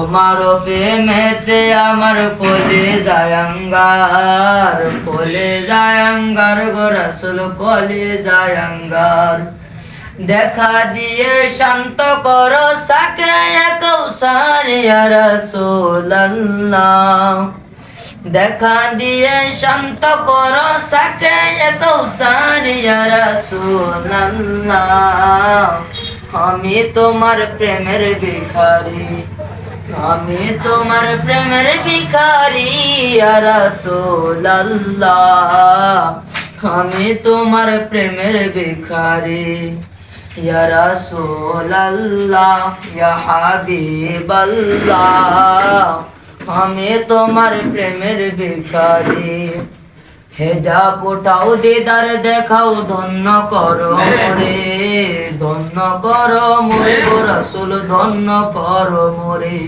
তোমার প্রেমেতে আমার কলে জায়াঙ্গার গো রাসূল কলে জায়াঙ্গার। দেখা দিয়ে শান্ত করো সাকে কৌসার ইয়া রাসূলুল্লাহ। দেখা দিয়ে শান্ত করো সাকে কৌসার ইয়া রাসূলুল্লাহ। আমি তোমার প্রেমের ভিখারি, আমি তোমার প্রেমের ভিখারি ইয়া রাসূলুল্লাহ। আমি তোমার প্রেমের ভিখারি ইয়া রাসূলুল্লাহ ইয়া হাবিবাল্লাহ। আমি তোমার প্রেমের ভিখারি। হেজাব ওঠাও দিদার দেখাও ধন্য করো মোরে, ধন্য করো মোরে গো রাসূল ধন্য করো মোরে।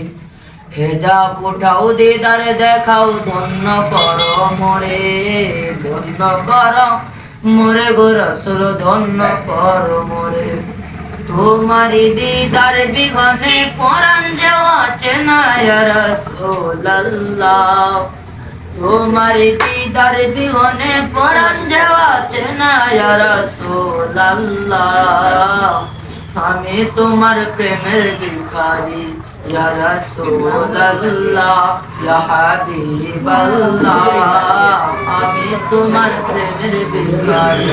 হেজাব ওঠাও দিদার দেখাও ধন্য করো মোরে, ধন্য করো মোরে গো রাসূল ধন্য করো মোরে। তোমারি দিদার বিঘনে পরাণ যাওয়া চেনা ইয়া রাসূলুল্লাহ। তোমারি দিদার বিঘনে পরাণ যাওয়া চেনা ইয়া রাসূলুল্লাহ। আমি তোমার প্রেমের ভিখারি ইয়া রাসূলুল্লাহ ইয়া হাবিবাল্লাহ। আমি তোমার প্রেমের ভিখারি।